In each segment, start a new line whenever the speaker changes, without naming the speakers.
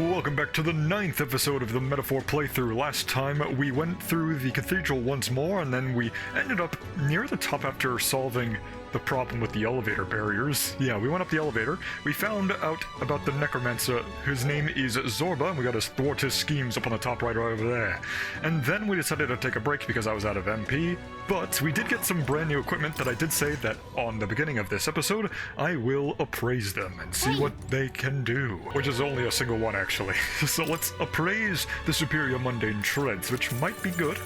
Welcome back to the 9th episode of the Metaphor playthrough. Last time we went through the cathedral once more, and then we ended up near the top after solving the problem with the elevator barriers. Yeah, we went up the elevator, we found out about the necromancer, whose name is Zorba, and we got to thwart his schemes up on the top right over there. And then we decided to take a break because I was out of MP, but we did get some brand new equipment that I did say that on the beginning of this episode, I will appraise them and see what they can do. Which is only a single one, actually. So let's appraise the superior mundane shreds, which might be good.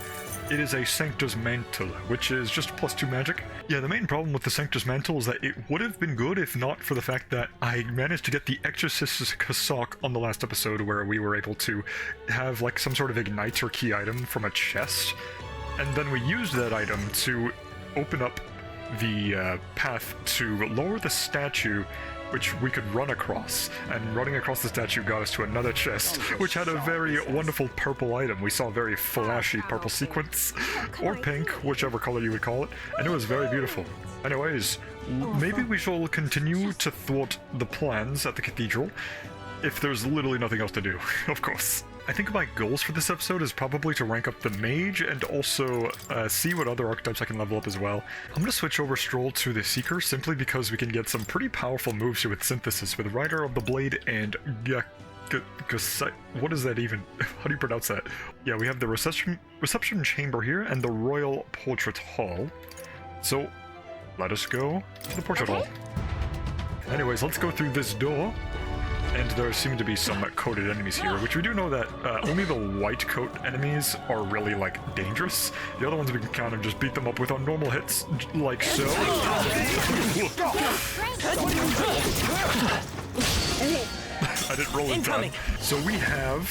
It is a Sanctus Mantle, which is just +2 magic. Yeah, the main problem with the Sanctus Mantle is that it would have been good if not for the fact that I managed to get the Exorcist's Cassock on the last episode, where we were able to have like some sort of igniter key item from a chest, and then we used that item to open up the path to lower the statue, which we could run across, and running across the statue got us to another chest, which had a very wonderful purple item. We saw a very flashy purple sequence, or pink, whichever color you would call it, and it was very beautiful. Anyways, maybe we shall continue to thwart the plans at the cathedral, if there's literally nothing else to do, of course. I think my goals for this episode is probably to rank up the mage and also see what other archetypes I can level up as well. I'm going to switch over Stroll to the Seeker simply because we can get some pretty powerful moves here with Synthesis with Rider of the Blade and what is that even? How do you pronounce that? Yeah, we have the reception chamber here and the Royal Portrait Hall. So let us go to the Portrait Hall. Anyways, let's go through this door. And there seem to be some coated enemies here, which we do know that only the white coat enemies are really, like, dangerous. The other ones we can kind of just beat them up with our normal hits, like so. I didn't roll in time. So we have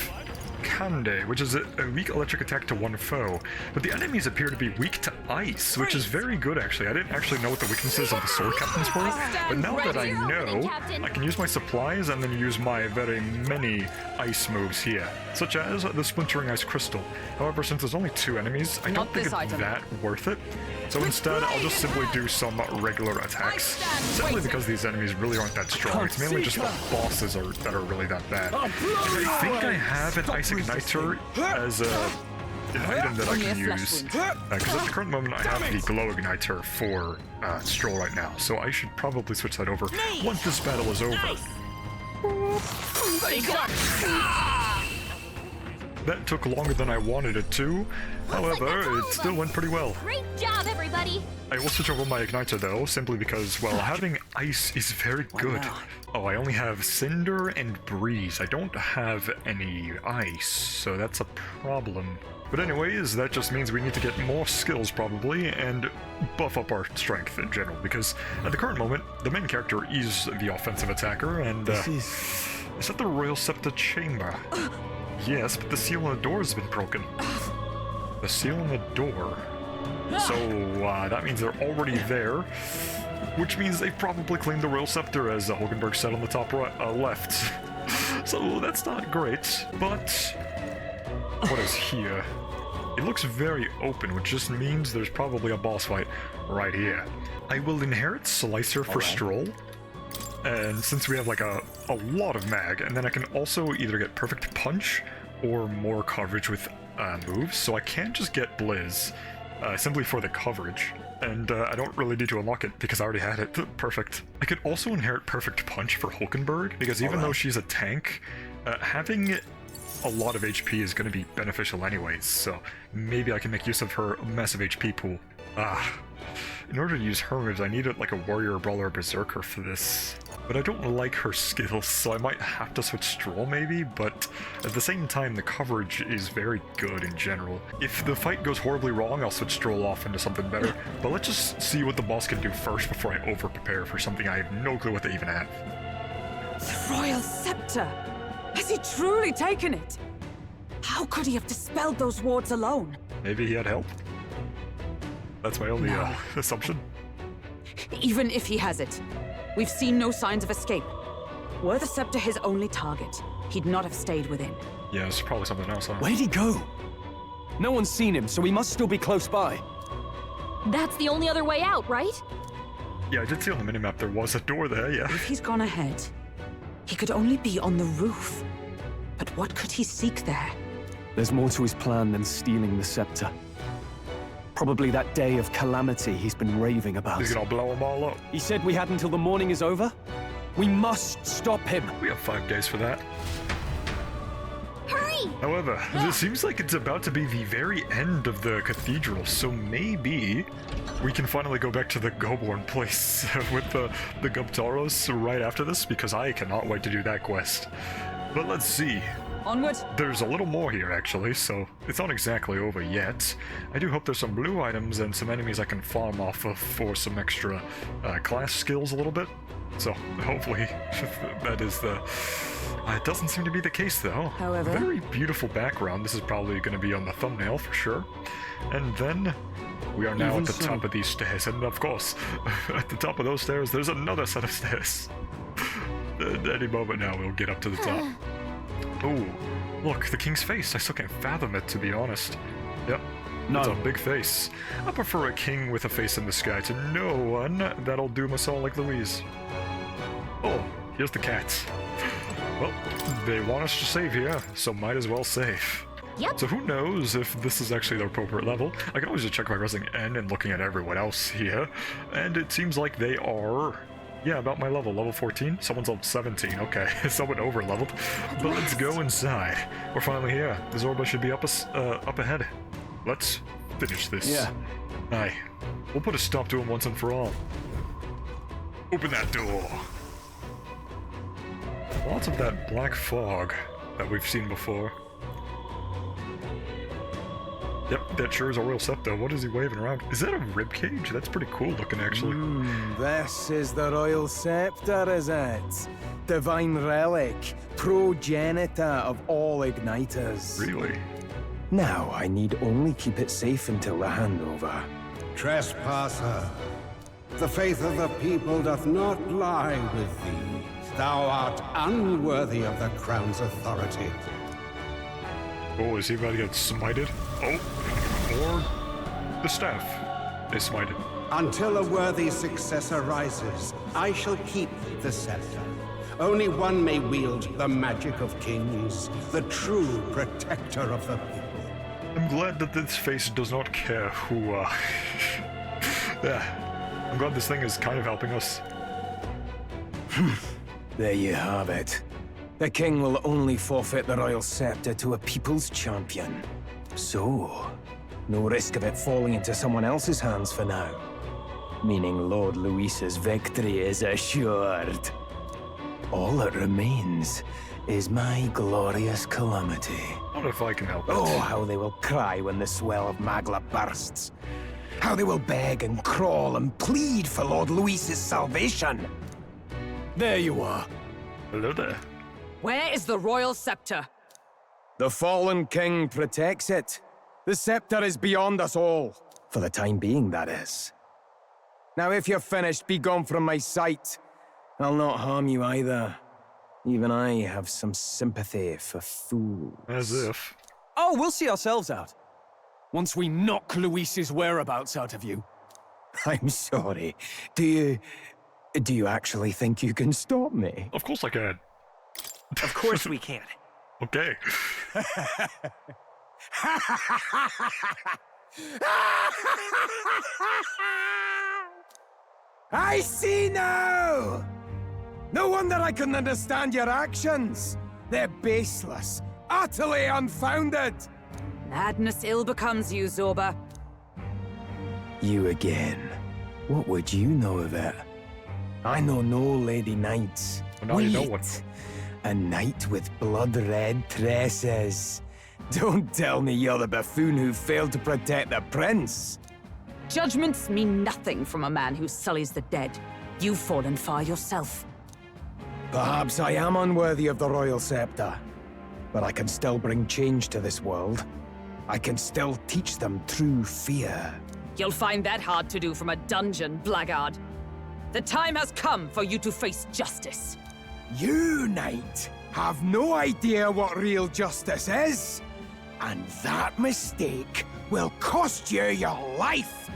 Kande, which is a weak electric attack to one foe, but the enemies appear to be weak to ice, which is very good actually. I didn't actually know what the weaknesses of the sword captains were, but now that I know, I can use my supplies and then use my very many ice moves here, such as the Splintering Ice Crystal. However, since there's only 2 enemies, I don't think it's that worth it. So instead, I'll just simply do some regular attacks, simply because these enemies really aren't that strong. It's mainly just the bosses that are really that bad. And I think I have an Ice Igniter as an item that I can use, because at the current moment I have the Glow Igniter for Stroll right now, so I should probably switch that over once this battle is over. That took longer than I wanted it to. However, it still went pretty well.
Great job, everybody!
I will switch over my Igniter though, simply because, well, having ice is very good. Oh, I only have Cinder and Breeze. I don't have any ice, so that's a problem. But anyways, that just means we need to get more skills probably, and buff up our strength in general, because at the current moment, the main character is the offensive attacker, and is that the Royal Scepter Chamber? Yes, but the seal on the door has been broken. The seal on the door. So, that means they're already there, which means they probably claimed the Royal Scepter, as Hulkenberg said on the top right, left. So, that's not great, but what is here? It looks very open, which just means there's probably a boss fight right here. I will inherit Slicer for Stroll. And since we have like a lot of mag, and then I can also either get Perfect Punch or more coverage with moves, so I can't just get Blizz simply for the coverage, and I don't really need to unlock it because I already had it. Perfect. I could also inherit Perfect Punch for Hulkenberg, because even though she's a tank, having a lot of HP is going to be beneficial anyways, so maybe I can make use of her massive HP pool. In order to use her moves, I need like a Warrior, Brawler, or Berserker for this. But I don't like her skills, so I might have to switch Stroll maybe, but at the same time, the coverage is very good in general. If the fight goes horribly wrong, I'll switch Stroll off into something better, but let's just see what the boss can do first before I over-prepare for something I have no clue what they even have.
The Royal Scepter! Has he truly taken it? How could he have dispelled those wards alone?
Maybe he had help. That's my only assumption.
Even if he has it, we've seen no signs of escape. Were the scepter his only target, he'd not have stayed within.
Yeah, it's probably something else, huh?
Where'd he go? No one's seen him, so he must still be close by.
That's the only other way out, right?
Yeah, I did see on the minimap there was a door there, yeah.
If he's gone ahead, he could only be on the roof. But what could he seek there?
There's more to his plan than stealing the scepter. Probably that day of calamity he's been raving about.
He's gonna blow them all up.
He said we had until the morning is over? We must stop him.
We have 5 days for that.
Hurry!
However, this seems like it's about to be the very end of the cathedral, so maybe we can finally go back to the Goborn place with the Guptaros right after this, because I cannot wait to do that quest. But let's see.
Onward!
There's a little more here, actually, so it's not exactly over yet. I do hope there's some blue items and some enemies I can farm off of for some extra class skills a little bit. So, hopefully, that is the... it doesn't seem to be the case, though.
However...
Very beautiful background. This is probably going to be on the thumbnail, for sure. And then, we are now at the top of these stairs. And, of course, at the top of those stairs, there's another set of stairs. At any moment now, we'll get up to the top. Oh, look, the king's face. I still can't fathom it, to be honest. Yep.
No.
It's a big face. I prefer a king with a face in the sky to no one that'll doom us all like Louise. Oh, here's the cats. Well, they want us to save here, so might as well save.
Yep.
So who knows if this is actually the appropriate level. I can always just check by pressing N and looking at everyone else here. And it seems like they are... yeah, about my level 14. Someone's level 17, okay. Someone over-leveled. But let's go inside. We're finally here. The Zorba should be up ahead. Let's finish this.
Yeah.
Aye. We'll put a stop to him once and for all. Open that door. Lots of that black fog that we've seen before. Yep, that sure is a royal scepter. What is he waving around? Is that a ribcage? That's pretty cool looking, actually.
This is the royal scepter, is it? Divine relic, progenitor of all igniters.
Really?
Now I need only keep it safe until the handover.
Trespasser, the faith of the people doth not lie with thee. Thou art unworthy of the crown's authority.
Oh, is he about to get smited? Oh, or the staff is smited.
Until a worthy successor rises, I shall keep the scepter. Only one may wield the magic of kings, the true protector of the people.
I'm glad that this face does not care who, yeah. I'm glad this thing is kind of helping us.
There you have it. The king will only forfeit the royal scepter to a people's champion. So, no risk of it falling into someone else's hands for now. Meaning Lord Luis's victory is assured. All that remains is my glorious calamity.
What if I can help it?
Oh, how they will cry when the swell of Magla bursts. How they will beg and crawl and plead for Lord Luis's salvation. There you are.
Hello there.
Where is the royal scepter?
The fallen king protects it. The scepter is beyond us all. For the time being, that is. Now, if you're finished, be gone from my sight. I'll not harm you either. Even I have some sympathy for fools.
As if.
Oh, we'll see ourselves out. Once we knock Luis's whereabouts out of you.
I'm sorry. Do you actually think you can stop me?
Of course I can.
Of course we can.
Okay.
I see now! No wonder I couldn't understand your actions. They're baseless, utterly unfounded.
Madness ill becomes you, Zorba.
You again. What would you know of it? I know no lady knights.
Well, now you know one.
A knight with blood-red tresses. Don't tell me you're the buffoon who failed to protect the prince.
Judgments mean nothing from a man who sullies the dead. You've fallen far yourself.
Perhaps I am unworthy of the royal scepter, but I can still bring change to this world. I can still teach them true fear.
You'll find that hard to do from a dungeon, blackguard. The time has come for you to face justice.
You, knight, have no idea what real justice is. And that mistake will cost you your life.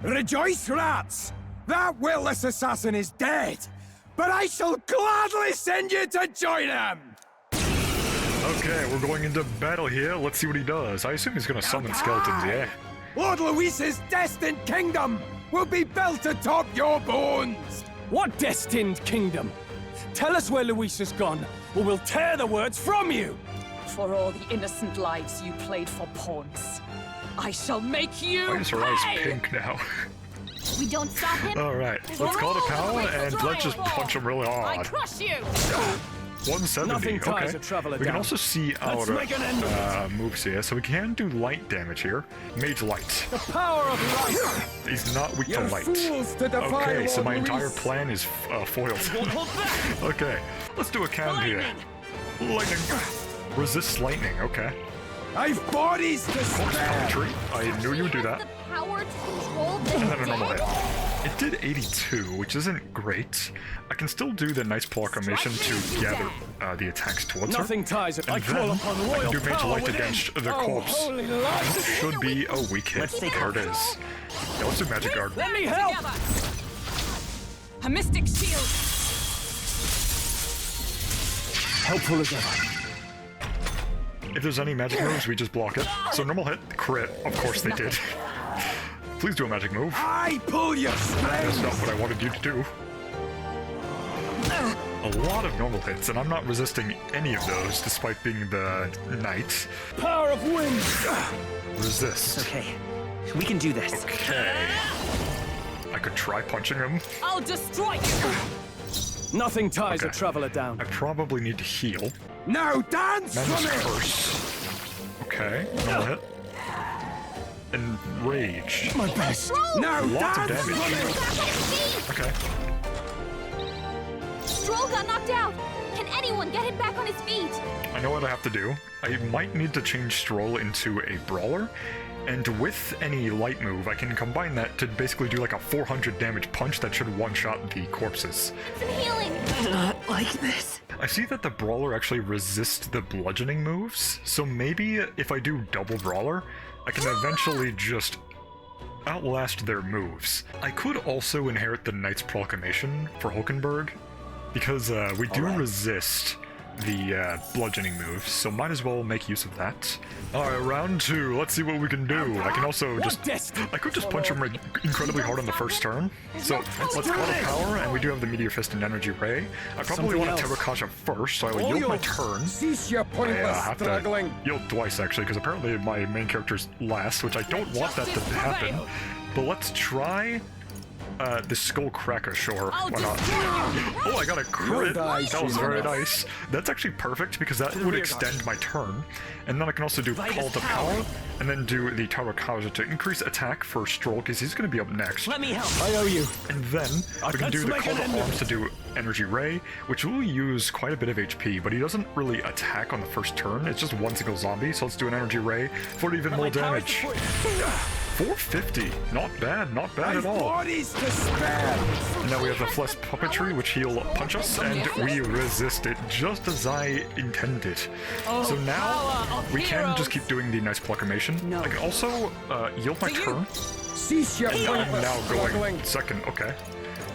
Rejoice, rats! That willless assassin is dead, but I shall gladly send you to join him!
Okay, we're going into battle here. Let's see what he does. I assume he's gonna summon skeletons, yeah?
Lord Luis's destined kingdom will be built atop your bones!
What destined kingdom? Tell us where Luis has gone, or we'll tear the words from you!
For all the innocent lives you played for pawns, I shall make you
Why is her eyes
pay!
pink now?
We don't stop him.
Alright, let's call it a power and let's just punch him really
I
hard.
crush you.
170,
Nothing ties
okay.
a traveler
We can
down.
also see our
Let's make an end of
moves here, so we can do light damage here. Mage light.
The power of light!
He's not weak to
You're
light.
fools to defy
Okay, so
Lord
my entire
Luis.
plan is foiled.
Won't hold back.
Okay, let's do a can here. Lightning. Resist lightning, okay.
I've bodies to
Corpse
spare!
puppetry. I knew you would do
Has
that.
the power to control the
And then a normal
dead?
hit. It did 82, which isn't great. I can still do the nice proclamation to gather the attacks towards
Nothing
her.
ties it. I
And
call
then
upon
I
royal
can do mage
power
light
within.
against the
Oh,
corpse.
holy light!
Should be a weak hit.
Let's take
There it
control.
is. Yeah, let's do magic guard.
Let me help!
A mystic shield!
Helpful as ever.
If there's any magic moves, we just block it. So normal hit, crit. Of course they did. Please do a magic move.
I pull your
That's
strings!
not what I wanted you to do. A lot of normal hits, and I'm not resisting any of those, despite being the knight.
Power of wind!
Resist.
Okay, we can do this.
Okay. I could try punching him.
I'll destroy you!
Nothing ties
Okay.
a traveler down.
I probably need to heal.
Now dance
Man's
for me!
curse. Okay, normal hit. Enraged.
My best.
Now
Lots of
dance for
damage.
me!
Back on his feet.
Okay.
Stroll got knocked out. Can anyone get him back on his feet?
I know what I have to do. I might need to change Stroll into a brawler. And with any light move, I can combine that to basically do like a 400 damage punch that should one-shot the corpses.
Some healing.
Not like this.
I see that the brawler actually resists the bludgeoning moves, so maybe if I do double brawler, I can eventually just outlast their moves. I could also inherit the Knight's Proclamation for Hulkenberg, because we do resist the bludgeoning moves, so might as well make use of that. Alright, round 2, let's see what we can do. I can also just... I could just punch him incredibly hard on the first turn. So, let's call it power, and we do have the Meteor Fist and Energy Ray. I probably
Something
want
else.
to Terracotta first, so I will yield my turn.
Cease your
I
pointless
have to
struggling!
yield twice, actually, because apparently my main character's last, which I don't want that to happen. But let's try the Skull Cracker, sure.
I'll
Why not?
destroy you!
Oh, I got a crit!
die,
That was very
Shimon.
nice. That's actually perfect, because that would extend my turn. And then I can also do Call to Power, and then do the Terracotta to increase attack for Stroll, because he's going to be up next.
Let me help.
I owe you.
And then we can do the
make
Call
an
to
end of
Arms to do Energy Ray, which will use quite a bit of HP, but he doesn't really attack on the first turn. It's just one single zombie, so let's do an Energy Ray for even more damage. 450. Not bad, not bad at
I've
all.
bodies to spare!
And now we have the Flesh Puppetry, which he'll punch us, and we resist it just as I intended. So now we can just keep doing the nice proclamation.
No.
I can also yield my turn.
Cease your
I'm
pointless
now going
struggling!
second, okay.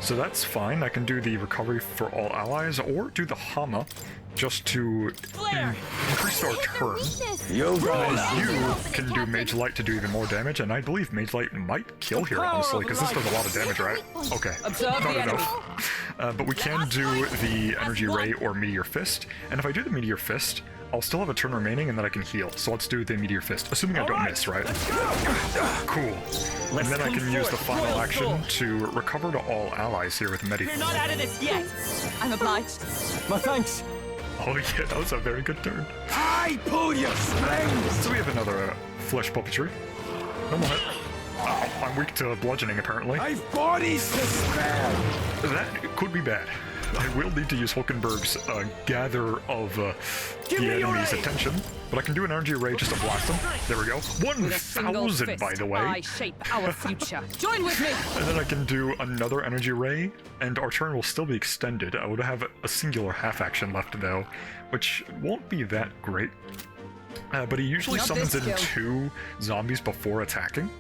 So that's fine. I can do the recovery for all allies, or do the Hama, just to increase our
Hit their
turn.
weakness.
You'll die!
You can do Mage Light to do even more damage, and I believe Mage Light might kill here, honestly, because this does a lot of damage, right? Okay,
Observe
not
the enemy.
enough. But we can do the Energy Ray or Meteor Fist, and if I do the Meteor Fist, I'll still have a turn remaining, and then I can heal. So let's do the Meteor Fist, assuming I don't miss, right? Cool. And then I can use the final action to recover to all allies here with Medi.
You're not out of this yet.
I'm obliged.
My thanks.
Oh yeah, that was a very good turn.
I pull your strings!
So we have another Flesh Puppetry. Normal hit. I'm weak to bludgeoning, apparently.
I've bodies to spare!
That could be bad. I will need to use Hulkenberg's gather of the enemy's attention, but I can do an energy ray just to blast them. There we go.
With a single
1,000,
fist,
by the way.
I shape our future. Join with me!
And then I can do another energy ray, and our turn will still be extended. I would have a singular half action left, though, which won't be that great. But he usually
Not
summons
this
in
skill.
2 zombies before attacking,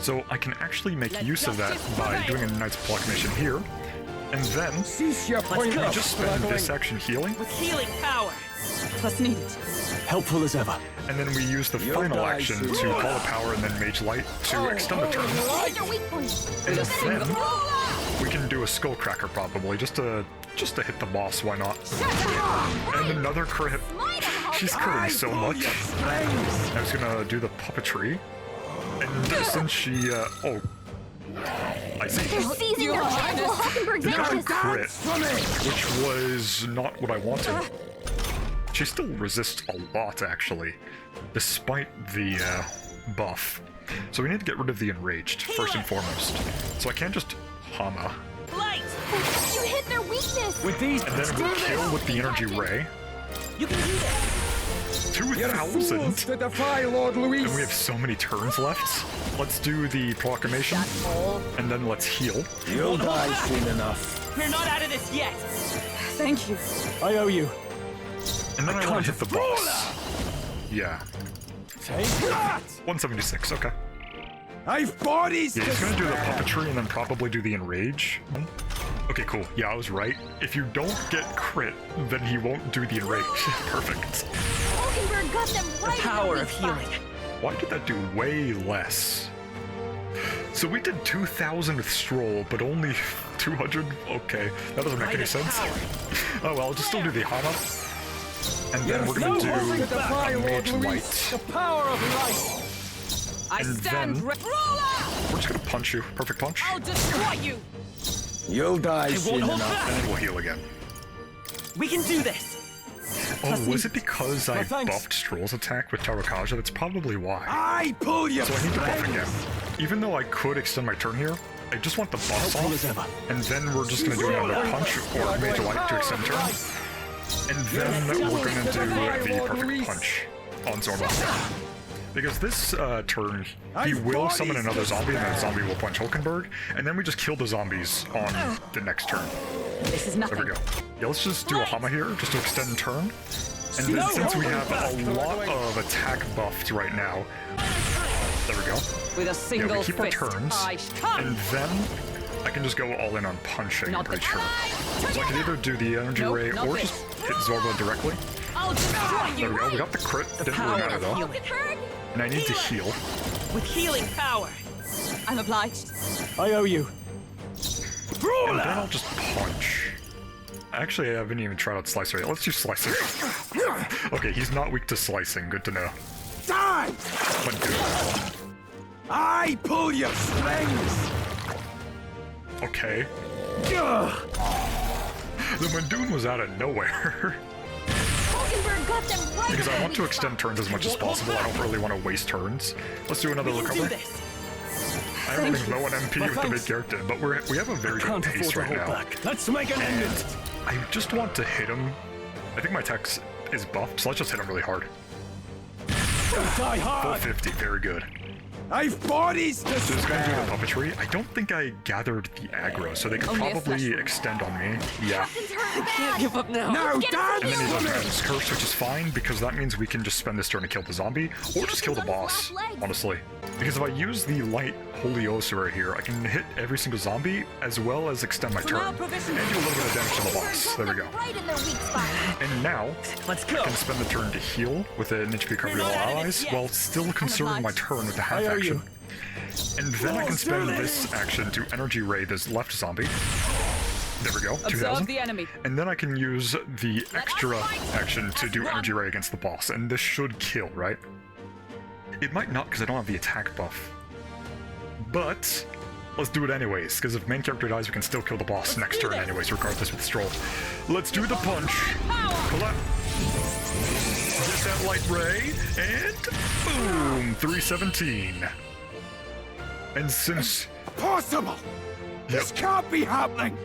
so I can actually make use of that by doing a Knight's Proclamation here, and then
Cease your
go.
we
pointless
just spend
struggling!
this action healing.
With healing power.
Plus needed.
Helpful as ever.
And then we use the final action to call a power and then Mage Light to extend the turn.
Hit their weak point.
And then we can do a Skullcracker probably, just to hit the boss, why not? And another crit. She's critting so much. I was gonna do the puppetry. And since she, oh. I see.
They're seizing their chance while Hulkenberg's
Because I
anxious.
crit, which was not what I wanted. She still resists a lot, actually, despite the buff. So we need to get rid of the Enraged, first and foremost. So I can't just Hama.
Light!
You hit their weakness.
With these,
And then we kill with the Energy Ray.
You can do this!
2,000!
To defy Lord Luis.
And we have so many turns left. Let's do the Proclamation, and then let's heal.
You'll die soon enough.
We're not out of this yet!
Thank you.
I owe you.
And then I want to hit the boss. Yeah.
Take that!
176, okay.
I've bodies
Yeah,
to
he's gonna do the
spare.
puppetry and then probably do the enrage. Okay, cool. Yeah, I was right. If you don't get crit, then he won't do the enrage. Perfect.
Hulkenberg got them right. in
Power
their
of
weak spot.
healing.
Why did that do way less? So we did 2,000 with Stroll, but only 200? Okay, that doesn't make any
Light
sense.
power.
Oh well, I'll just still do the Hana. And then we're gonna do a Mage Light.
The power of light.
I
And
stand
then-
Roll out!
We're just gonna punch you. Perfect punch.
I'll destroy you!
You'll die
I
soon
won't hold
enough.
back!
And then we'll heal again.
We can do this!
Oh, was it because I
thanks.
buffed Stroll's attack with Tarakaja? That's probably why.
I pull you.
So I need to buff again. Even though I could extend my turn here, I just want the buffs
Helpful as ever.
off. And then we're just gonna do another punch or Mage Light to extend turn. And then we're gonna do the perfect punch on Zorba. Because this turn, he will summon another zombie, and then the zombie will punch Hulkenberg, and then we just kill the zombies on the next turn.
This is
There
nothing.
we go. Yeah, let's just do a Hama here, just to extend turn. And then since we have a lot of attack buffed right now, there we go.
With a
Yeah,
single
we keep our
fist,
turns,
I
and then I can just go all in on punching, I'm
Not
pretty
the
sure. So I can either do the energy
Nope,
ray
not
or
this.
just hit Zorba directly.
I'll destroy
There
you!
we go, we got the crit, didn't really
power
matter
of
though.
healing.
Hulkenberg.
And I need to heal.
With healing power!
I'm obliged.
I owe you.
And then I'll just punch. Actually, I haven't even tried out Slicer yet. Let's do Slicer. Okay, he's not weak to slicing, good to know.
Die!
But good.
I pull your strings.
Okay. The Mandoon was out of nowhere.
Hulkenberg got them right.
Because
in
I
their
want to
weak
extend turns as much as possible. I don't really want to waste turns. Let's do another
We can do
recovery.
this!
I don't think no one MP with the
thanks.
main character, but we have a very good
Can't
pace
afford to
right
hold
now.
back. Let's make an end of it.
I just want to hit him. I think my text is buffed, so let's just hit him really hard.
Die hard.
450, very good.
I've bodies to
So it's gonna do
spare.
the puppetry. I don't think I gathered the aggro, so they could
Only a
probably
flesh wound.
extend on me. Yeah.
Captain's hurt bad.
Can't give up now!
Now
Get him
dance
And then he
for
does
me.
Madness Curse, which is fine, because that means we can just spend this turn to kill the zombie, or just kill the boss, honestly. Because if I use the light Holy Osu right here, I can hit every single zombie, as well as extend my
For now,
turn, and do a
provision.
little bit of damage to the
Hulkenberg
boss.
got
There we
them
go.
right in their weak spot.
And now,
Let's
I
go!
can spend the turn to heal with an HP recovery
We're
all
not out of
allies,
this yet.
while still conserving my turn with the half
I owe
action.
you.
And then I can spend this action to energy ray this left zombie. There we go,
Observe
2000.
the enemy.
And then I can use the extra action to do energy ray against the boss, and this should kill, right? It might not because I don't have the attack buff. But let's do it anyways, because if main character dies, we can still kill the boss next turn anyways, regardless with Stroll. Let's do the punch. Collect. Get that light ray, and boom, 317. And since
Possible. This can't be happening.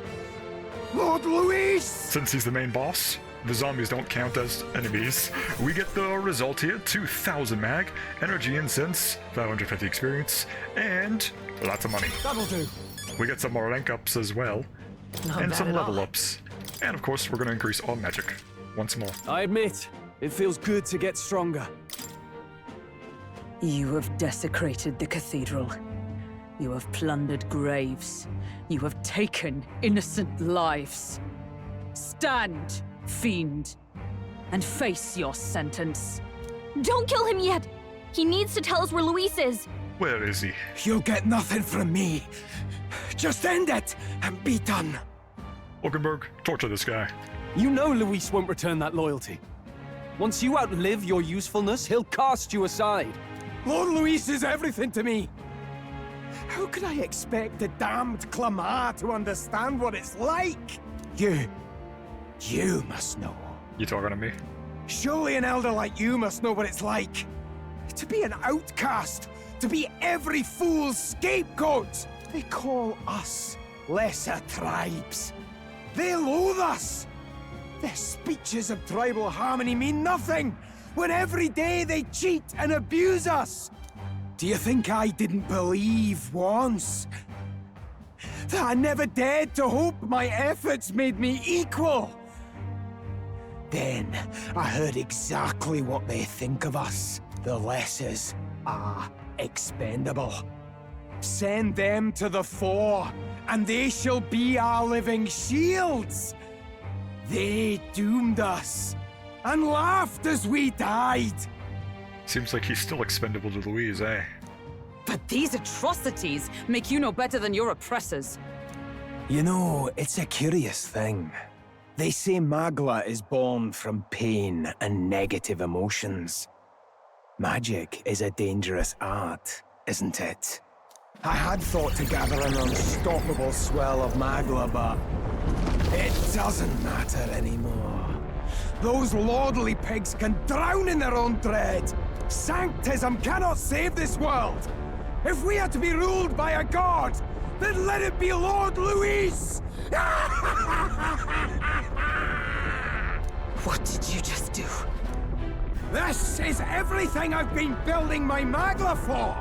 Lord Luis.
Since he's the main boss, the zombies don't count as enemies. We get the result here, 2,000 mag, energy incense, 550 experience, and lots of money.
That'll do.
We get some more rank ups as well, and
bad
some
at
level
all.
ups. And of course, we're gonna increase all magic once more.
I admit, it feels good to get stronger.
You have desecrated the cathedral. You have plundered graves. You have taken innocent lives. Stand, fiend, and face your sentence.
Don't kill him yet! He needs to tell us where Luis is!
Where is he?
You'll get nothing from me. Just end it and be done.
Hulkenberg, torture this guy.
You know Luis won't return that loyalty. Once you outlive your usefulness, he'll cast you aside.
Lord Luis is everything to me. How could I expect the damned Clamar to understand what it's like? You must know.
You talking to me?
Surely an elder like you must know what it's like. To be an outcast, to be every fool's scapegoat. They call us lesser tribes. They loathe us. Their speeches of tribal harmony mean nothing, when every day they cheat and abuse us. Do you think I didn't believe once that I never dared to hope my efforts made me equal? Then I heard exactly what they think of us. The lessers are expendable. Send them to the fore, and they shall be our living shields. They doomed us, and laughed as we died.
Seems like he's still expendable to Louise, eh?
But these atrocities make you no better than your oppressors.
You know, it's a curious thing. They say Magla is born from pain and negative emotions. Magic is a dangerous art, isn't it? I had thought to gather an unstoppable swell of Magla, but it doesn't matter anymore. Those lordly pigs can drown in their own dread. Sanctism cannot save this world. If we are to be ruled by a god, then let it be Lord Luis!
What did you just do?
This is everything I've been building my Magla for!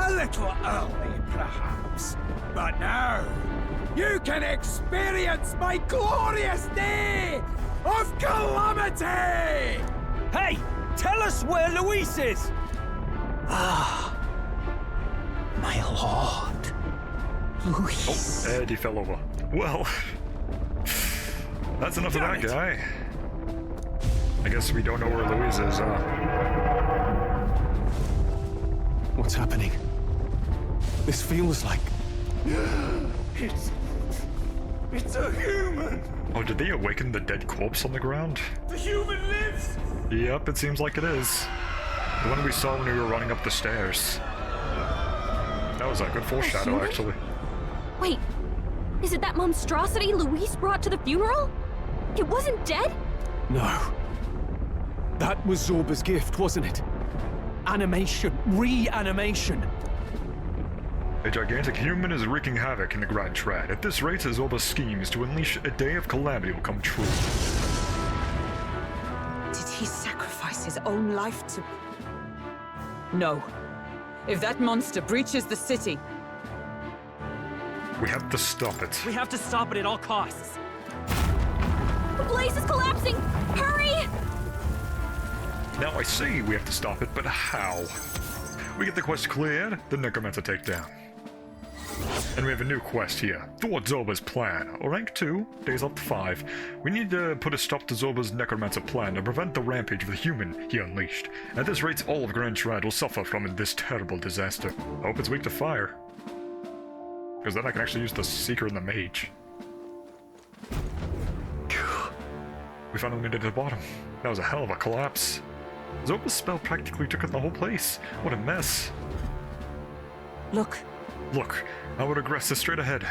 A little early, perhaps. But now, you can experience my glorious day of calamity!
Hey! Tell us where Luis is!
My lord. Luis.
And he fell over. Well, that's enough of that guy. I guess we don't know where Louise is,
What's happening? This feels like...
It's a human!
Oh, did they awaken the dead corpse on the ground?
The human lives!
Yep, it seems like it is. The one we saw when we were running up the stairs. That was a good foreshadow,
human?
actually.
Wait, is it that monstrosity Luis brought to the funeral? It wasn't dead?
No. That was Zorba's gift, wasn't it? Animation. Reanimation.
A gigantic human is wreaking havoc in the Grand Trad. At this rate, Zorba's schemes to unleash a day of calamity will come true.
Did he sacrifice his own life to... No. If that monster breaches the city...
We have to stop it.
We have to stop it at all costs.
The place is collapsing! Hurry!
Now I say we have to stop it, but how? We get the quest cleared, the necromancer takedown. And we have a new quest here. Thwart Zorba's plan. Rank 2, days up to 5. We need to put a stop to Zorba's necromancer plan to prevent the rampage of the human he unleashed. At this rate, all of Grand Trad will suffer from this terrible disaster. I hope it's weak to fire. Because then I can actually use the Seeker and the Mage. We finally made it to the bottom. That was a hell of a collapse. Zorba's spell practically took out the whole place. What a mess.
Look.
Look, our regress is straight ahead.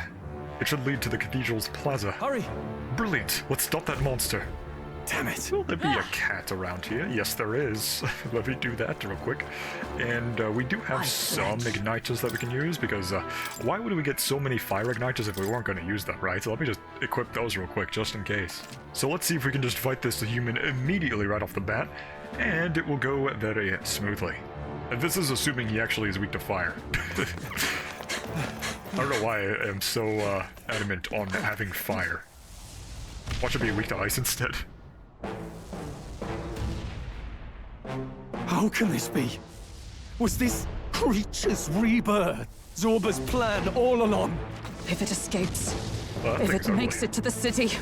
It should lead to the cathedral's plaza.
Hurry!
Brilliant! Let's stop that monster.
Damn it.
Will there be a cat around here? Yes, there is. Let me do that real quick. And we do have some igniters that we can use, because why would we get so many fire igniters if we weren't going to use them, right? So let me just equip those real quick, just in case. So let's see if we can just fight this human immediately right off the bat, and it will go very smoothly. And this is assuming he actually is weak to fire. I don't know why I am so adamant on having fire. Watch it be weak to ice instead.
How can this be? Was this creature's rebirth Zorba's plan all along?
If it escapes,
Well, that
if
thing's
it makes
ugly.
it to the city,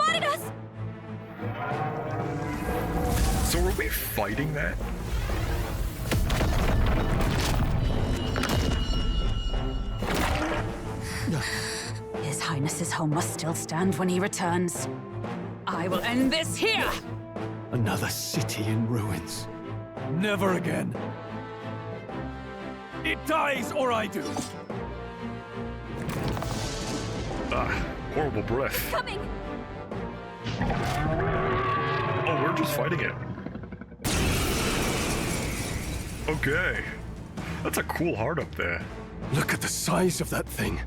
mad at us!
So are we fighting that?
His Highness's home must still stand when he returns. I will end this here!
Another city in ruins.
Never again. It dies or I do.
Ah, horrible breath.
Coming!
Oh, we're just fighting it. Okay. That's a cool heart up there.
Look at the size of that thing.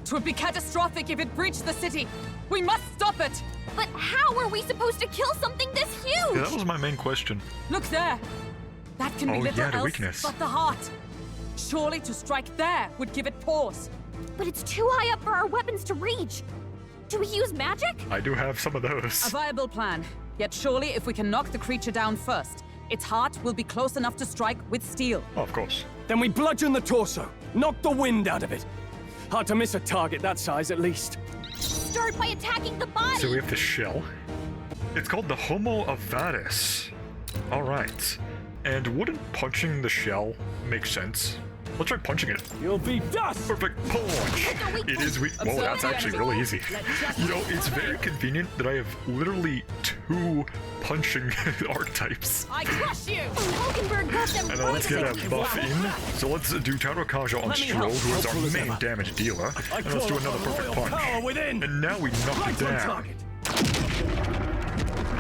Twould be catastrophic if it breached the city. We must stop it!
But how are we supposed to kill something this huge?
Yeah, that was my main question.
Look there! That can be
Oh,
little
yeah, the
else
weakness.
but the heart. Surely to strike there would give it pause.
But it's too high up for our weapons to reach. Do we use magic?
I do have some of
A
those.
viable plan. Yet surely if we can knock the creature down first, its heart will be close enough to strike with steel.
Oh, of course.
Then we bludgeon the torso. Knock the wind out of it. Hard to miss a target that size, at least.
Start by attacking the body!
So we have the shell. It's called the Homo Avatus. Alright. And wouldn't punching the shell make sense? Let's try punching it.
You'll be dust!
Perfect punch! It is weak. Whoa, that's actually really easy. You know, it's very convenient that I have literally 2 punching archetypes.
I crush you!
Hulkenberg got them
And then let's get a buff in. So let's do Tarokaja on
Let me
Stroll,
help.
who is our
Helpful as
main
ever.
damage dealer.
I
And let's do
call
another
upon
perfect
royal
punch.
power within.
And now we knock it
Right on
down.
target.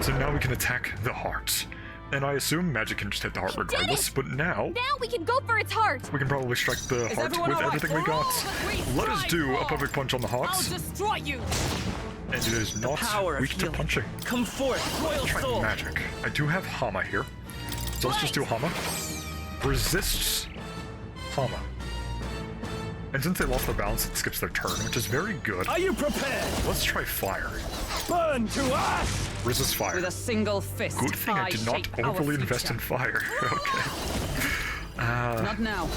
So now we can attack the heart. And I assume magic can just hit the heart
We did
regardless,
it!
but now
Now we can go for its heart!
we can probably strike the
Is
heart
everyone
with
all right?
everything we got.
Three
Let us do a
strike
perfect punch on the
I'll
hearts,
destroy you!
and it is not
Power of
weak to
healing.
punching.
Come forth, royal
Try
soul.
magic. I do have Hama here, so let's just do Hama. Resists Hama. And since they lost their balance, it skips their turn, which is very good.
Are you prepared?
Let's try fire.
Burn to ash!
Resist fire.
With a single fist,
Good thing I did not
shape our
overly invest in
future.
fire. Okay.
Not now.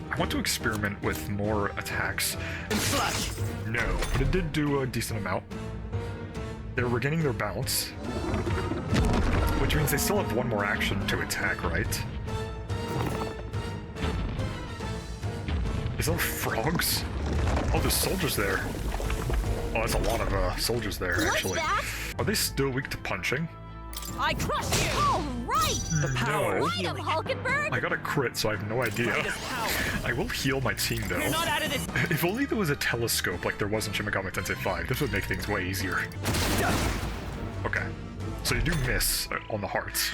I want to experiment with more attacks.
And slash!
No, but it did do a decent amount. They're regaining their balance, which means they still have one more action to attack, right? Is there frogs? Oh, there's soldiers there. Oh, that's a lot of soldiers there,
What's
actually.
that?
Are they still weak to punching?
I crush you!
All right!
power
No.
of
Light him, Hulkenberg!
I got a crit, so I have no idea.
Power.
I will heal my team, though.
You're not out of this.
If only there was a telescope like there was in Shin Megami Tensei 5, this would make things way easier. Okay, so you do miss on the hearts.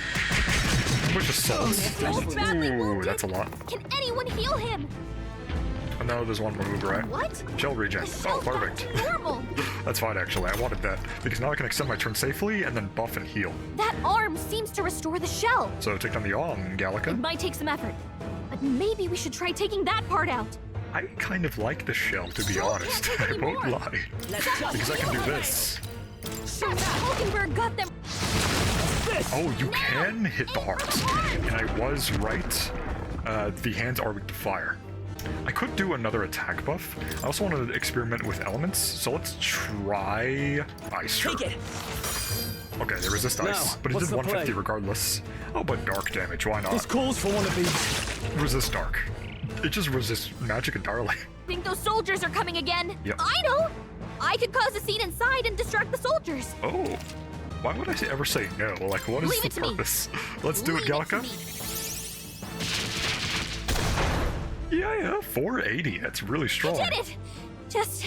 Push assaults.
He's badly
Ooh,
wounded.
that's a lot.
Can anyone heal him?
And now there's one more move, right?
What?
Shell regen.
The
Oh,
shell's back
perfect.
to normal.
That's fine, actually. I wanted that, because now I can extend my turn safely and then buff and heal.
That arm seems to restore the shell.
So take down the arm, Gallica.
It might take some effort, but maybe we should try taking that part out.
I kind of like the shell, to be
Shell
honest.
can't take
I
any
won't
more.
lie.
Let's
Because I can do this.
Hulkenberg got them.
Oh, you
Now,
can hit the
aim for
heart.
the heart.
And I was right. The hands are weak to fire. I could do another attack buff. I also want to experiment with elements, so let's try ice.
Take it.
Okay, they resist ice,
Now,
but it
what's
did
the
150
play?
regardless. Oh, but dark damage, why
This
not?
calls for one of these.
Resist dark. It just resists magic entirely.
Think those soldiers are coming again?
Yep.
I know. I could cause a scene inside and distract the soldiers.
Oh, why would I ever say no? Like, what is
Leave
the
it to me.
purpose? Let's do it,
Leave to
Gallica.
me.
Yeah, 480. That's really strong.
Did it! Just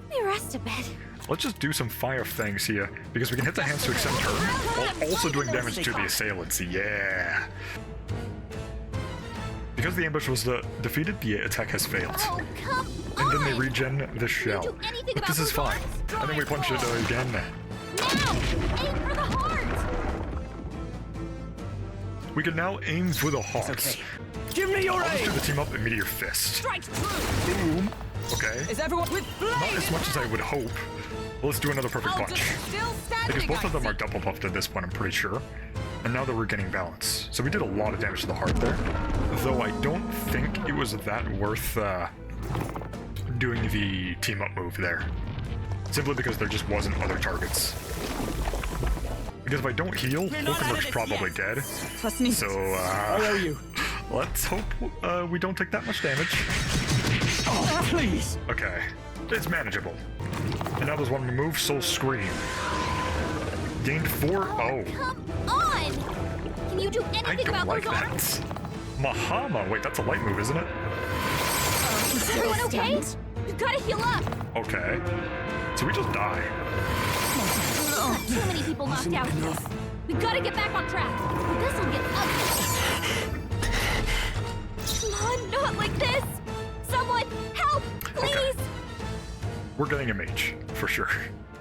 let me rest a bit.
Let's just do some fire things here, because we can hit the hands to extend turn, while also doing damage to the assailants. Yeah. Because the ambush was defeated, the attack has failed.
Oh, come
And then
on!
they regen the shell.
do anything
But
about
this is
those
fine.
arms?
And then we punch it again.
Now! Aim for the heart!
We can now aim for the heart.
Okay. Give me your
I'll just do
aim.
the team up and meteor fist.
Strike true!
Boom. Okay.
Is everyone with
Not
blade?
as much as I would hope. Let's do another perfect
I'll
punch.
just still standing.
Because both of them
I
are double buffed at this point, I'm pretty sure. And now that we're getting balance. So we did a lot of damage to the heart there. Though I don't think it was that worth doing the team up move there. simply because there just wasn't other targets. Because if I don't heal, Hulkenberg's probably dead.
Trust me.
So,
I owe you.
let's hope we don't take that much damage.
Oh, please.
Okay, it's manageable. And now there's one remove, Soul Scream. Gained 4. Oh,
Come on! Can you do
I
anything
don't
about
like
those
that.
arms?
Mahama. Wait, that's a light move, isn't it?
Is everyone okay? You gotta heal up!
Okay. So we just die.
Got too many people knocked out here. We gotta get back on track. This'll get ugly. Come on, not like this! Someone, help! Please!
Okay. We're getting a mage, for sure.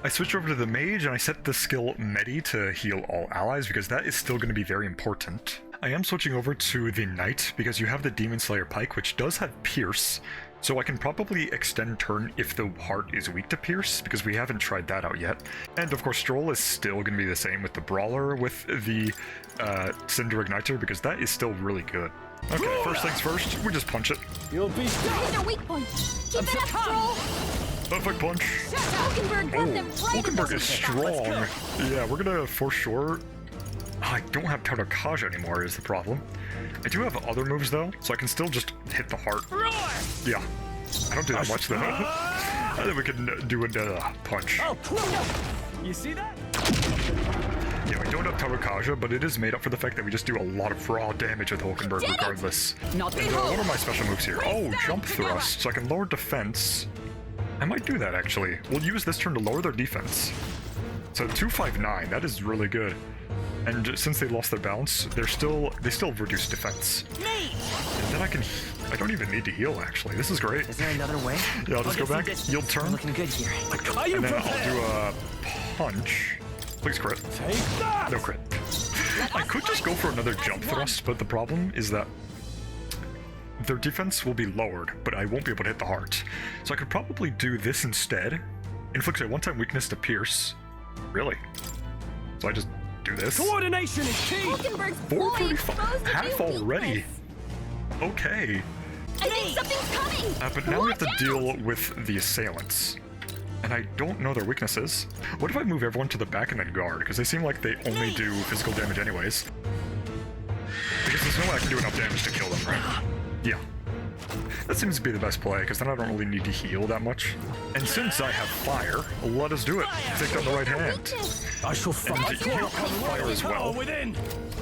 I switched over to the mage and I set the skill Medi to heal all allies because that is still going to be very important. I am switching over to the knight because you have the Demon Slayer pike, which does have pierce, so I can probably extend turn if the heart is weak to pierce, because we haven't tried that out yet. And of course Stroll is still going to be the same with the brawler with the Cinder Igniter, because that is still really good. Okay, first things first, we just punch it.
You'll be
Hit their weak point. Keep it up, Stroll!
Perfect punch.
Hulkenberg got them right in
Hulkenberg
the
is strong. Yeah, we're gonna for sure. I don't have Tarakaja anymore is the problem. I do have other moves though, so I can still just hit the heart. Yeah, I don't do that much though. I think we can do a punch.
Oh, you see that?
Yeah, we don't have Tarakaja, but it is made up for the fact that we just do a lot of raw damage with Hulkenberg regardless.
Not
And, what are my special moves here? Oh, jump thrust, so I can lower defense. I might do that actually. We'll use this turn to lower their defense. So 259, that is really good. And since they lost their balance, they still reduce defense. And then I don't even need to heal actually. This is great.
Is there another way?
Yeah, I'll just go
get some
back,
distance.
yield turn,
Looking good here.
and then I'll do a punch. Please crit.
Take that.
No crit. I could just go for another jump thrust, but the problem is that their defense will be lowered, but I won't be able to hit the heart. So I could probably do this instead. Inflicts a one-time weakness to pierce. Really? So I just do this.
Coordination is key.
Hulkenberg's fully
435.
exposed to
Half
new
already.
weakness.
Okay.
I think something's coming!
But now we have to
Watch
deal with the assailants. And I don't know their weaknesses. What if I move everyone to the back and then guard? Because they seem like they only do physical damage anyways. Because there's no way I can do enough damage to kill them, right? Yeah. That seems to be the best play, because then I don't really need to heal that much. And since I have fire, let us do it. Take down the right hand.
I shall fight.
And you have fire as well.
Within.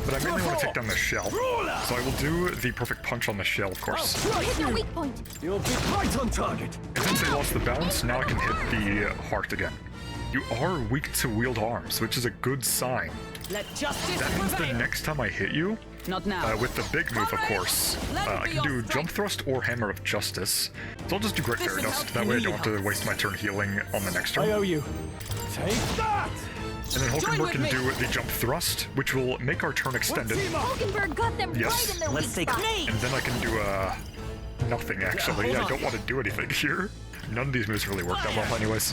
But I mainly want to take down the shell. So I will do the perfect punch on the shell, of course.
Hit their weak point.
You'll be right on target.
And since they lost the balance, now I can hit the heart again. You are weak to wield arms, which is a good sign.
Let justice
That means the
prevail.
next time I hit you,
Not now.
with the big move, of course, I can do jump thrust or hammer of justice. So I'll just do great fairy dust. That way I don't have to waste my turn healing on the next
I
turn.
owe you. Take that.
And then
Join
Hulkenberg
with
can
me.
do the jump thrust, which will make our turn extended.
Team up.
Hulkenberg got them
Yes.
right in their
Let's
weak
take
spot.
And then I can do nothing actually.
hold
I
on.
don't want to do anything here. None of these moves really work that well anyways.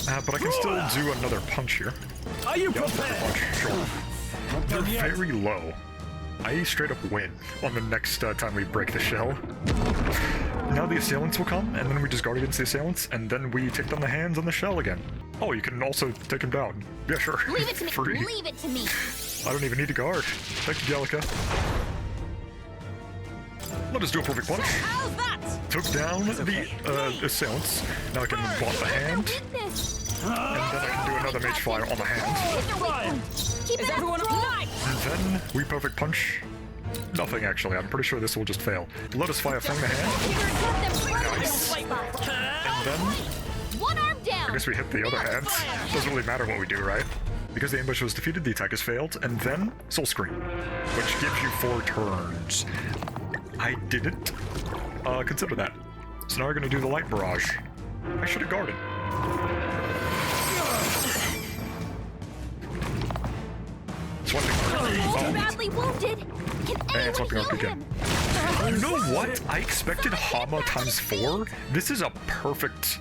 But I can still do another punch here.
Are you
Perfect
prepared?
punch, sure. They're
done yet.
very low. I straight up win on the next time we break the shell. Now the assailants will come, and then we just guard against the assailants, and then we take down the hands on the shell again. Oh, you can also take him down. Yeah, sure.
Leave it to me.
Free.
Leave it to me.
I don't even need to guard. Thank you, Gallica. Let us do a perfect punch.
How's that?
Took down the assailants. Now I can block the hand,
Weakness.
and then I can do another mage fire on the hand.
Hit their weak point. Keep
Is
it up,
everyone
Stroll.
alive?
And then we perfect punch. Nothing actually. I'm pretty sure this will just fail. Let us fire fang the hand.
Hulkenberg got them right in their
Nice.
weak spot.
And then
One arm
I
down.
guess we hit the other hand. Doesn't really matter what we do, right? Because the ambush was defeated, the attack is failed, and then Soul Scream, which gives you 4 turns. I didn't consider that. So now we're gonna do the light barrage. I should have guarded. Swapping arc.
He's
Oh,
badly wounded. Can anyone
swapping arc
heal
again.
him?
you know what? I expected Hama times 4. This is a perfect.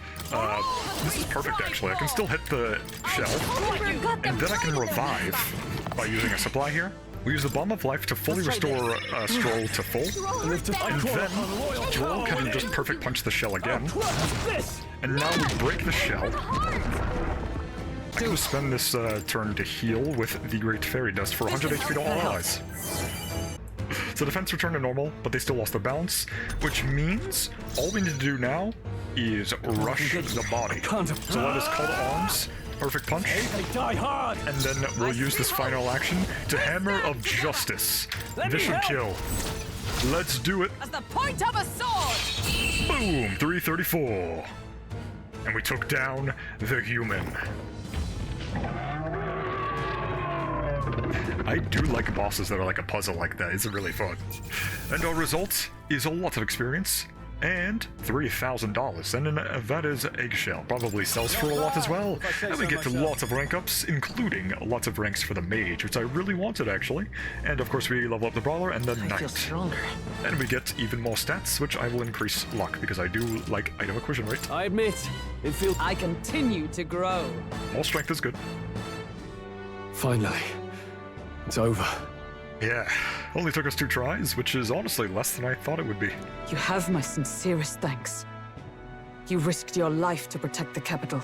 This is perfect actually. I can still hit the shell.
Hulkenberg got them
And then I can
right in their weak
revive
spot.
by using a supply here. We use the Bomb of Life to fully restore Stroll to full.
Stroll
Lift
hurt
up
them.
And
call
then
upon royal
Stroll
power
can
within.
just perfect punch the shell again.
Plus this.
And now we break the shell. I'm going to spend this turn to heal with the Great Fairy Dust for 100 HP to all allies. So defense returned to normal, but they still lost their balance, which means all we need to do now is rush the body. So let us call to arms, perfect punch,
They die hard.
and then we'll use this final action to Hammer of Justice. This should kill. Let's do it.
As the point of a sword!
Boom! 334. And we took down the human. I do like bosses that are like a puzzle like that. It's really fun. And our result is a lot of experience and $3,000. And that is Eggshell. Probably sells for a lot as well. And we get lots of rank ups, including lots of ranks for the mage, which I really wanted actually. And of course we level up the brawler and the knight. And we get even more stats, which I will increase luck because I do like item acquisition rate.
I admit, it feels.
I continue to grow.
More strength is good.
Finally. It's over.
Yeah, only took us 2 tries, which is honestly less than I thought it would be.
You have my sincerest thanks. You risked your life to protect the capital.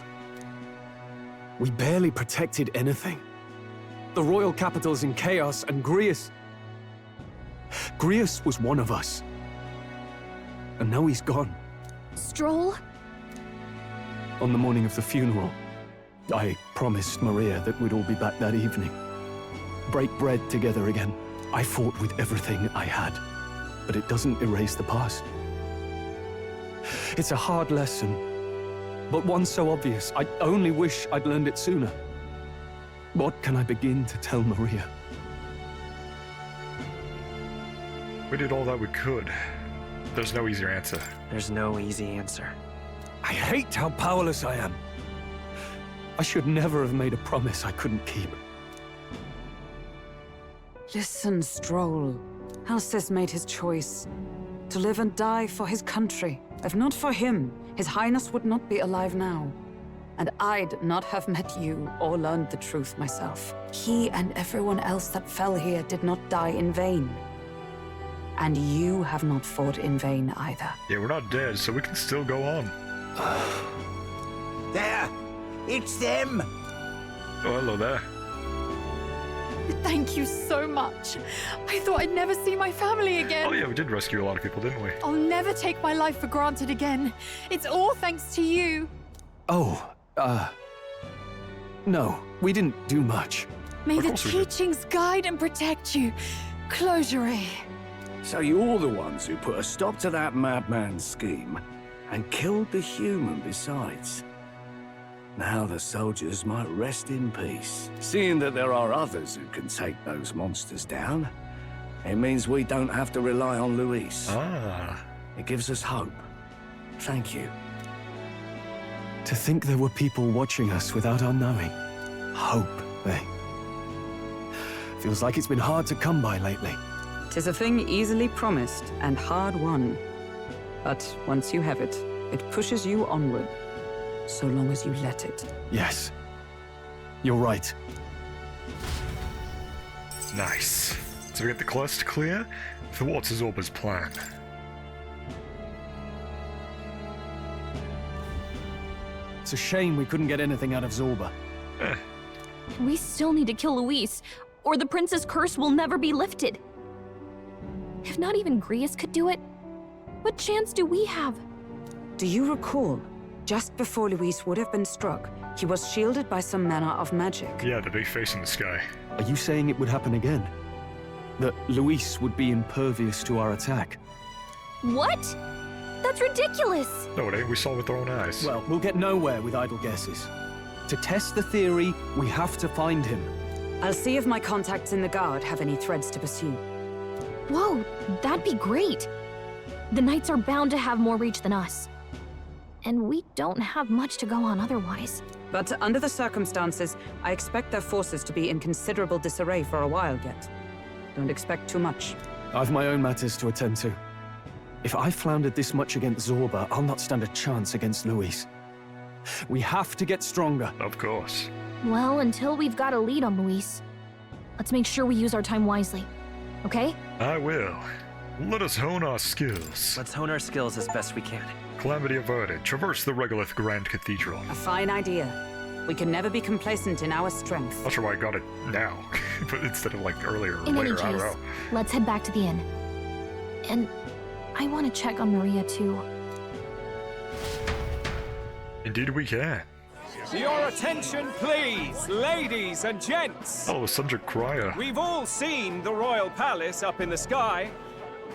We barely protected anything. The royal capital's in chaos, and Grius was one of us. And now he's gone.
Stroll?
On the morning of the funeral, I promised Maria that we'd all be back that evening. Break bread together again. I fought with everything I had, but it doesn't erase the past. It's a hard lesson, but one so obvious. I only wish I'd learned it sooner. What can I begin to tell Maria?
We did all that we could. There's no easier answer.
There's no easy answer.
I hate how powerless I am. I should never have made a promise I couldn't keep.
Listen, Stroll. Alcest made his choice. To live and die for his country. If not for him, His Highness would not be alive now. And I'd not have met you or learned the truth myself. He and everyone else that fell here did not die in vain. And you have not fought in vain either.
Yeah, we're not dead, so we can still go on.
There! It's them!
Oh, hello there.
Thank you so much. I thought I'd never see my family again.
Oh yeah, we did rescue a lot of people, didn't we?
I'll never take my life for granted again. It's all thanks to you.
Oh, no, we didn't do much.
May
Of
the
course we did.
teachings guide and protect you. Closure.
So you're the ones who put a stop to that madman's scheme, and killed the human besides. Now the soldiers might rest in peace. Seeing that there are others who can take those monsters down, it means we don't have to rely on Luis.
Ah.
It gives us hope. Thank you.
To think there were people watching us without our knowing. Hope, eh? Feels like it's been hard to come by lately.
'Tis a thing easily promised and hard won. But once you have it, it pushes you onward. So long as you let it.
Yes. You're right.
Nice. So we get the quest clear. What's Zorba's plan?
It's a shame we couldn't get anything out of Zorba.
We still need to kill Luis, or the prince's curse will never be lifted. If not even Grius could do it, what chance do we have?
Do you recall? Just before Luis would have been struck, he was shielded by some manner of magic.
Yeah, the big face in the sky.
Are you saying it would happen again? That Luis would be impervious to our attack?
What? That's ridiculous!
No, it ain't. We saw it with our own eyes.
Well, we'll get nowhere with idle guesses. To test the theory, we have to find him.
I'll see if my contacts in the Guard have any threads to pursue.
Whoa, that'd be great! The Knights are bound to have more reach than us. And we don't have much to go on otherwise.
But under the circumstances, I expect their forces to be in considerable disarray for a while yet. Don't expect too much.
I've my own matters to attend to. If I floundered this much against Zorba, I'll not stand a chance against Luis. We have to get stronger.
Of course.
Well, until we've got a lead on Luis, let's make sure we use our time wisely. Okay?
I will. Let us hone our skills.
Let's hone our skills as best we can.
Calamity averted. Traverse the regolith Grand Cathedral.
A fine idea. We can never be complacent in our strength.
Not sure why I got it now, but instead of like earlier or
In
later,
any
I don't
case,
know.
let's head back to the inn. And I want to check on Maria too.
Indeed we can.
Your attention, please, ladies and gents.
Oh, subject crier.
We've all seen the royal palace up in the sky,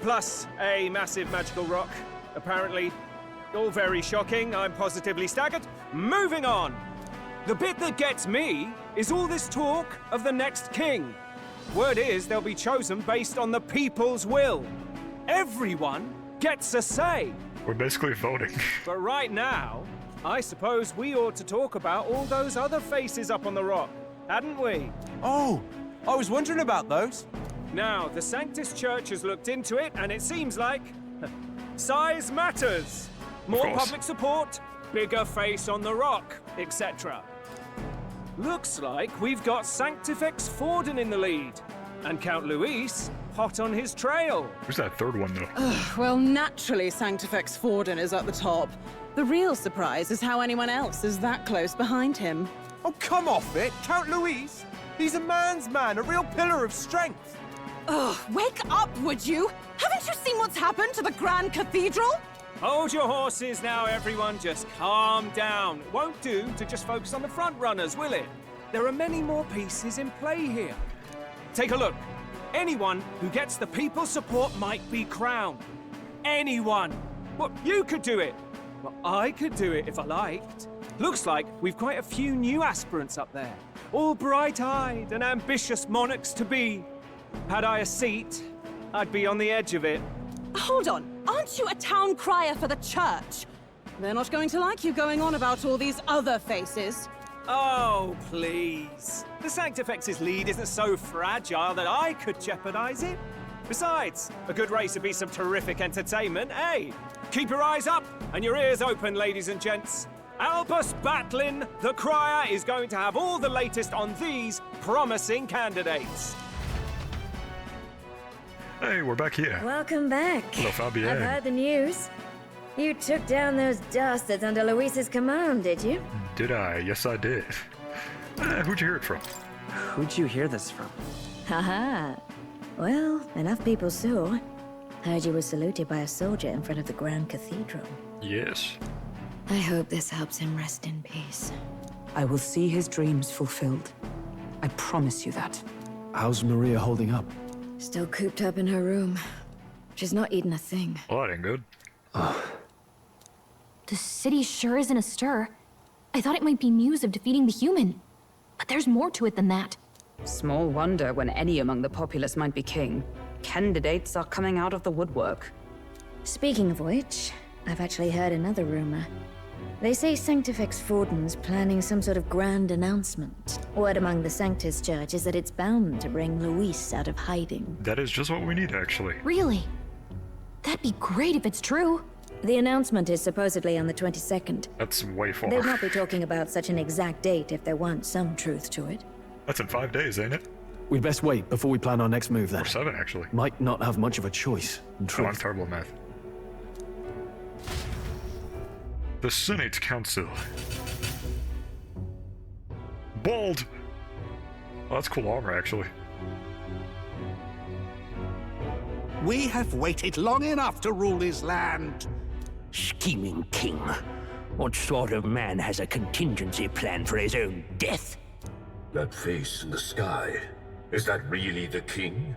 plus a massive magical rock, apparently. All very shocking, I'm positively staggered. Moving on. The bit that gets me is all this talk of the next king. Word is they'll be chosen based on the people's will. Everyone gets a say.
We're basically voting.
But right now, I suppose we ought to talk about all those other faces up on the rock, hadn't we?
Oh, I was wondering about those.
Now, the Sanctus Church has looked into it, and it seems like size matters. More
course.
public support, bigger face on the rock, etc. Looks like we've got Sanctifex Forden in the lead, and Count Luis hot on his trail.
Who's that third one, though?
Well, naturally, Sanctifex Forden is at the top. The real surprise is how anyone else is that close behind him.
Oh, come off it, Count Luis. He's a man's man, a real pillar of strength.
Ugh, wake up, would you? Haven't you seen what's happened to the Grand Cathedral?
Hold your horses now, everyone. Just calm down. It won't do to just focus on the front runners, will it? There are many more pieces in play here. Take a look. Anyone who gets the people's support might be crowned. Anyone. Well, you could do it. Well, I could do it if I liked. Looks like we've quite a few new aspirants up there. All bright-eyed and ambitious monarchs to be. Had I a seat, I'd be on the edge of it.
Hold on, aren't you a town crier for the church? They're not going to like you going on about all these other faces.
Oh, please. The Sanctifex's lead isn't so fragile that I could jeopardize it. Besides, a good race would be some terrific entertainment, eh? Keep your eyes up and your ears open, ladies and gents. Albus Batlin, the crier, is going to have all the latest on these promising candidates.
Hey, we're back here.
Welcome back.
Hello, Fabienne.
I've heard the news. You took down those dastards under Luis's command, did you?
Did I? Yes, I did. Who'd you hear it from?
Who'd you hear this from?
Haha. Well, enough people saw. Heard you were saluted by a soldier in front of the Grand Cathedral.
Yes.
I hope this helps him rest in peace.
I will see his dreams fulfilled. I promise you that.
How's Maria holding up?
Still cooped up in her room. She's not eaten a thing.
Well, that ain't good.
The city sure isn't astir. I thought it might be news of defeating the human. But there's more to it than that.
Small wonder when any among the populace might be king. Candidates are coming out of the woodwork.
Speaking of which, I've actually heard another rumor. They say Sanctifex Forden's planning some sort of grand announcement. Word among the Sanctus Church is that it's bound to bring Luis out of hiding.
That is just what we need, actually.
Really? That'd be great if it's true.
The announcement is supposedly on the 22nd.
That's way far.
They'd not be talking about such an exact date if there weren't some truth to it.
That's in 5 days, ain't it?
We'd best wait before we plan our next move then.
Or 7, actually.
Might not have much of a choice, in
Oh, I'm
truth.
terrible at math. The Senate Council. Bald! Oh, that's cool armor, actually.
We have waited long enough to rule this land.
Scheming king. What sort of man has a contingency plan for his own death?
That face in the sky, is that really the king?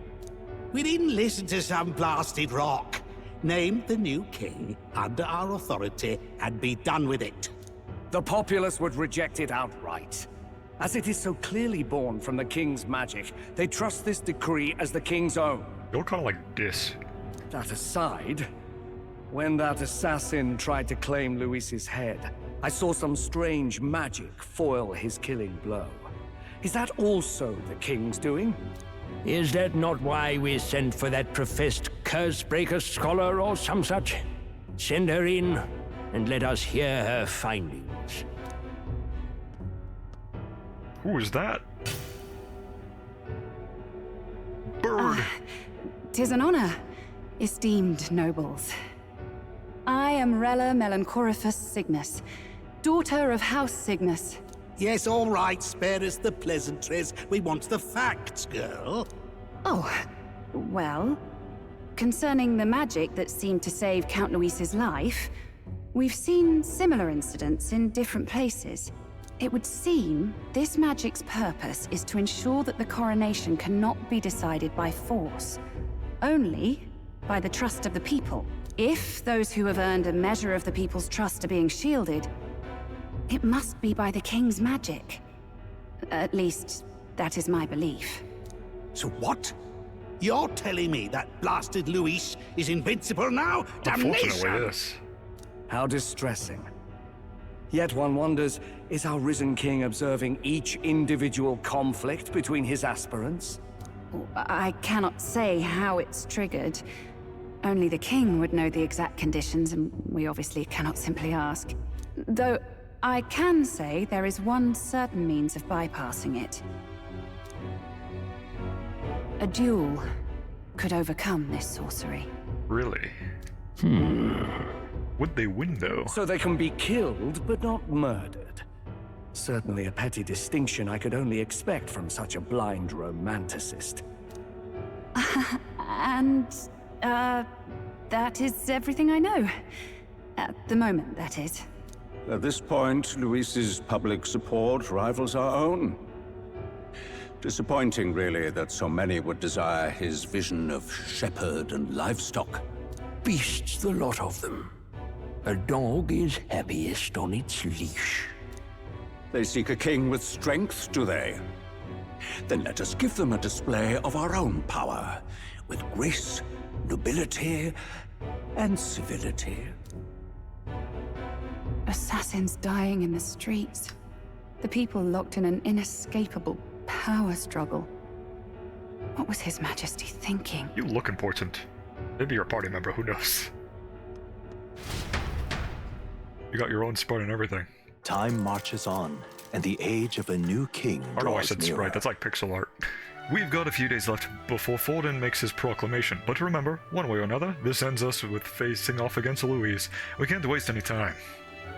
We didn't listen to some blasted rock. Name the new king under our authority and be done with it.
The populace would reject it outright. As it is so clearly born from the king's magic, they trust this decree as the king's own.
You're kind of like this.
That aside, when that assassin tried to claim Luis's head, I saw some strange magic foil his killing blow. Is that also the king's doing? Is that not why we sent for that professed curse-breaker scholar or some such? Send her in, and let us hear her findings.
Who is that? Bird!
'Tis an honor, esteemed nobles. I am Rella Melanchorophus Cygnus, daughter of House Cygnus.
Yes, all right, spare us the pleasantries. We want the facts, girl.
Oh, well, concerning the magic that seemed to save Count Luis's life, we've seen similar incidents in different places. It would seem this magic's purpose is to ensure that the coronation cannot be decided by force, only by the trust of the people. If those who have earned a measure of the people's trust are being shielded, it must be by the king's magic. At least, that is my belief.
So what? You're telling me that blasted Luis is invincible now? Damnation!
Unfortunately, yes.
How distressing. Yet one wonders, is our risen king observing each individual conflict between his aspirants?
I cannot say how it's triggered. Only the king would know the exact conditions, and we obviously cannot simply ask. Though, I can say there is one certain means of bypassing it. A duel could overcome this sorcery.
Really? Would they win, though?
So they can be killed, but not murdered. Certainly a petty distinction I could only expect from such a blind romanticist.
And, that is everything I know. At the moment, that is.
At this point, Luis's public support rivals our own. Disappointing, really, that so many would desire his vision of shepherd and livestock.
Beasts, the lot of them. A dog is happiest on its leash.
They seek a king with strength, do they? Then let us give them a display of our own power, with grace, nobility, and civility.
Assassins dying in the streets. The people locked in an inescapable power struggle. What was His Majesty thinking?
You look important. Maybe you're a party member, who knows? You got your own sprite and everything.
Time marches on, and the age of a new king
Oh no, I
draws
said
nearer.
sprite, that's like pixel art. We've got a few days left before Forden makes his proclamation, but remember, one way or another, this ends us with facing off against Louise. We can't waste any time.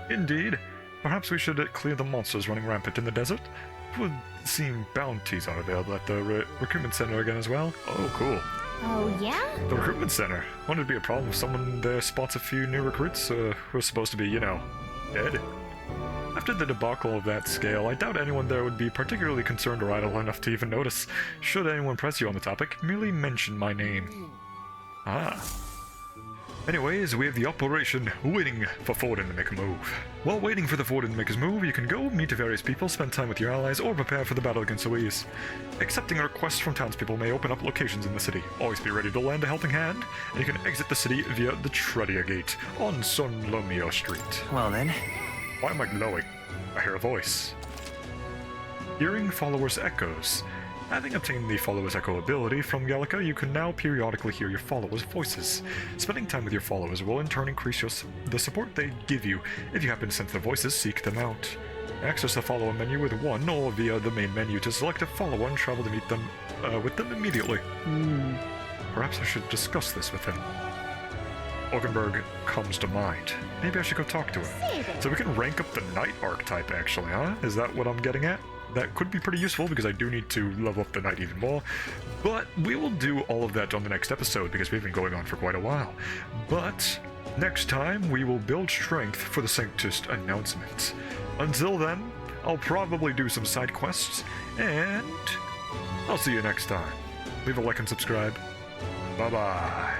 Indeed, perhaps we should clear the monsters running rampant in the desert. It would seem bounties are available at the recruitment center again as well. Oh, cool.
Oh, yeah?
The recruitment center. Wouldn't it be a problem if someone there spots a few new recruits who are supposed to be, you know, dead? After the debacle of that scale, I doubt anyone there would be particularly concerned or idle enough to even notice. Should anyone press you on the topic, merely mention my name. Ah. Anyways, we have the operation waiting for Forden to make a move. While waiting for the Forden to make his move, you can go meet various people, spend time with your allies, or prepare for the battle against Louise. Accepting requests from townspeople may open up locations in the city. Always be ready to lend a helping hand, and you can exit the city via the Tredia Gate on Son Lomeo Street.
Well then.
Why am I glowing? I hear a voice. Hearing followers' echoes. Having obtained the Follower's Echo ability from Gallica, you can now periodically hear your followers' voices. Spending time with your followers will in turn increase the support they give you. If you happen to sense their voices, seek them out. Access the follower menu with 1 or via the main menu to select a follower and travel to meet them with them immediately. Perhaps I should discuss this with him. Orkenberg comes to mind. Maybe I should go talk to him. So we can rank up the Knight archetype actually, huh? Is that what I'm getting at? That could be pretty useful because I do need to level up the Knight even more. But we will do all of that on the next episode because we've been going on for quite a while. But next time we will build strength for the Sanctist announcement. Until then, I'll probably do some side quests, and I'll see you next time. Leave a like and subscribe. Bye-bye.